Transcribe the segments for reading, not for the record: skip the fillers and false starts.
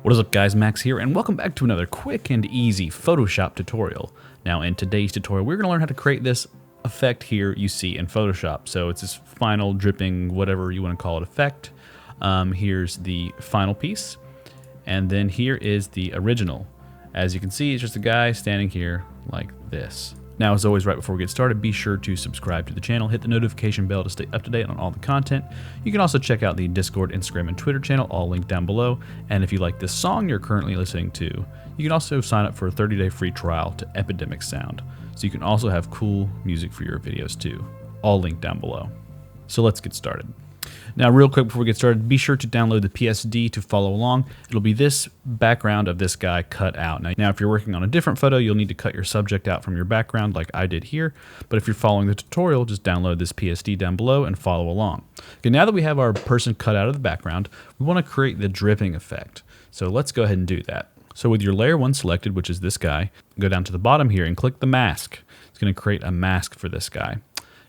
What is up guys, Max here, and welcome back to another quick and easy Photoshop tutorial. Now in today's tutorial, we're going to learn how to create this effect here you see in Photoshop. So it's this final dripping, whatever you want to call it, effect. Here's the final piece, and then here is the original. As you can see, it's just a guy standing here like this. Now, as always, right before we get started, be sure to subscribe to the channel, hit the notification bell to stay up to date on all the content. You can also check out the Discord, Instagram, and Twitter channel, all linked down below. And if you like this song you're currently listening to, you can also sign up for a 30-day free trial to Epidemic Sound. So you can also have cool music for your videos too, all linked down below. So let's get started. Now, real quick before we get started, be sure to download the PSD to follow along. It'll be this background of this guy cut out. Now, if you're working on a different photo, you'll need to cut your subject out from your background like I did here. But if you're following the tutorial, just download this PSD down below and follow along. Okay, now that we have our person cut out of the background, we want to create the dripping effect. So let's go ahead and do that. So with your layer 1 selected, which is this guy, go down to the bottom here and click the mask. It's going to create a mask for this guy.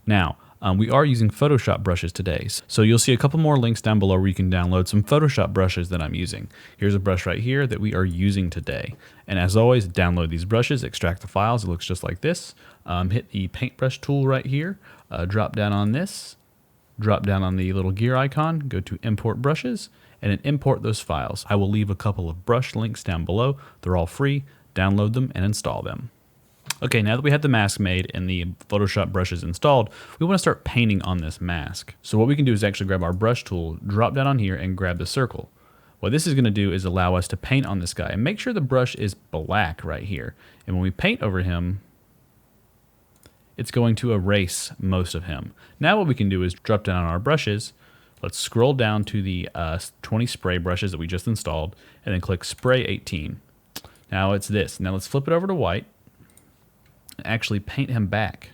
Now, we are using Photoshop brushes today, so you'll see a couple more links down below where you can download some Photoshop brushes that I'm using. Here's a brush right here that we are using today. And as always, download these brushes, extract the files. It looks just like this. Hit the paintbrush tool right here, drop down on this, drop down on the little gear icon, go to import brushes, and then import those files. I will leave a couple of brush links down below. They're all free. Download them and install them. Okay, now that we have the mask made and the Photoshop brushes installed, we want to start painting on this mask. So what we can do is actually grab our brush tool, drop down on here, and grab the circle. What this is going to do is allow us to paint on this guy, and make sure the brush is black right here. And when we paint over him, it's going to erase most of him. Now what we can do is drop down on our brushes. Let's scroll down to the 20 spray brushes that we just installed, and then click Spray 18. Now it's this. Now let's flip it over to white. Actually paint him back.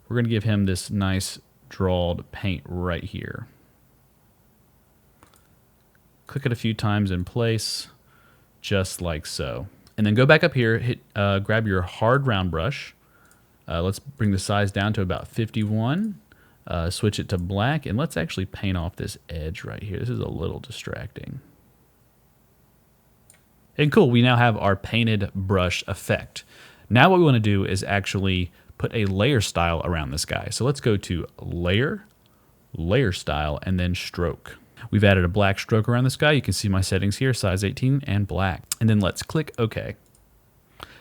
We're going to give him this nice drawled paint right here. Click it a few times in place, just like so. And then go back up here, hit, grab your hard round brush. Let's bring the size down to about 51. Switch it to black, and let's actually paint off this edge right here. This is a little distracting. And cool, we now have our painted brush effect. Now what we want to do is actually put a layer style around this guy. So let's go to Layer, Layer Style, and then Stroke. We've added a black stroke around this guy. You can see my settings here, size 18 and black. And then let's click OK.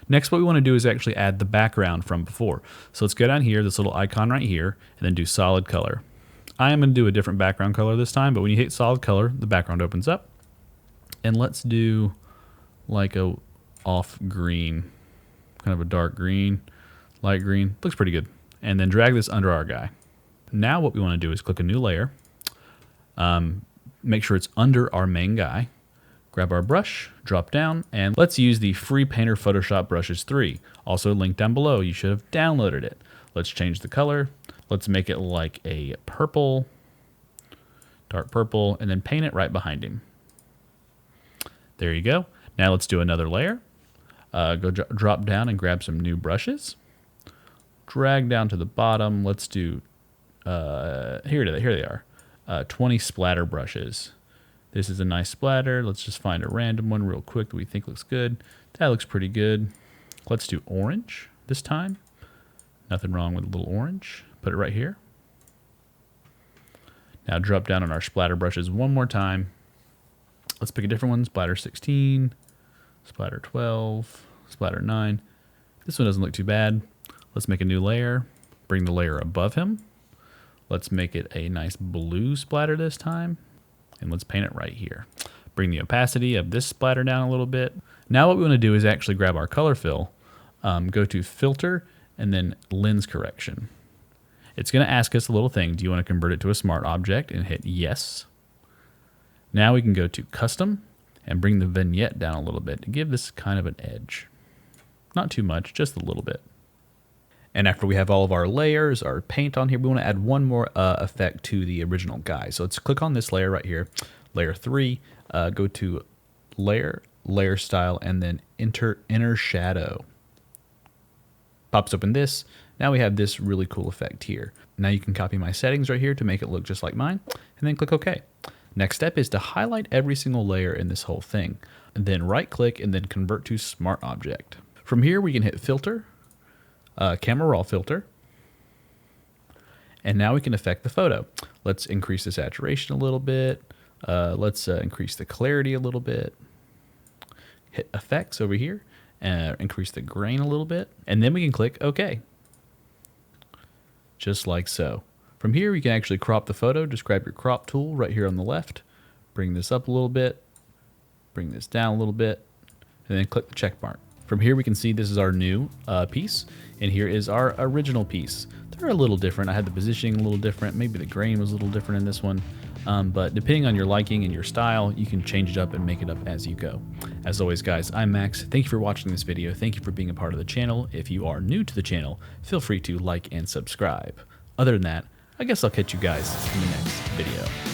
Next, what we want to do is actually add the background from before. So let's go down here, this little icon right here, and then do solid color. I am going to do a different background color this time, but when you hit solid color, the background opens up. And let's do like a off green. Kind of a dark green, light green, looks pretty good. And then drag this under our guy. Now what we want to do is click a new layer, make sure it's under our main guy, grab our brush, drop down, and let's use the free Painter Photoshop Brushes 3, also linked down below. You should have downloaded it. Let's change the color. Let's make it like a purple, dark purple, and then paint it right behind him. There you go. Now let's do another layer. Go drop down and grab some new brushes. Drag down to the bottom. Let's do, here they are, 20 splatter brushes. This is a nice splatter. Let's just find a random one real quick that we think looks good. That looks pretty good. Let's do orange this time. Nothing wrong with a little orange. Put it right here. Now drop down on our splatter brushes one more time. Let's pick a different one. Splatter 16. Splatter 12, splatter 9. This one doesn't look too bad. Let's make a new layer, bring the layer above him. Let's make it a nice blue splatter this time, and let's paint it right here. Bring the opacity of this splatter down a little bit. Now what we want to do is actually grab our color fill, go to Filter, and then Lens Correction. It's going to ask us a little thing. Do you want to convert it to a smart object? And hit Yes. Now we can go to Custom, and bring the vignette down a little bit to give this kind of an edge. Not too much, just a little bit. And after we have all of our layers, our paint on here, we want to add one more effect to the original guy. So let's click on this layer right here, layer 3, go to Layer, Layer Style, and then Inner Shadow. Pops open this. Now we have this really cool effect here. Now you can copy my settings right here to make it look just like mine, and then click OK. Next step is to highlight every single layer in this whole thing, and then right click and then convert to Smart Object. From here we can hit Filter, Camera Raw Filter, and now we can affect the photo. Let's increase the saturation a little bit. Let's increase the clarity a little bit. Hit Effects over here, increase the grain a little bit, and then we can click OK. Just like so. From here, you can actually crop the photo. Just grab your crop tool right here on the left, bring this up a little bit, bring this down a little bit, and then click the check mark. From here, we can see this is our new piece, and here is our original piece. They're a little different. I had the positioning a little different. Maybe the grain was a little different in this one. But depending on your liking and your style, you can change it up and make it up as you go. As always, guys, I'm Max. Thank you for watching this video. Thank you for being a part of the channel. If you are new to the channel, feel free to like and subscribe. Other than that, I guess I'll catch you guys in the next video.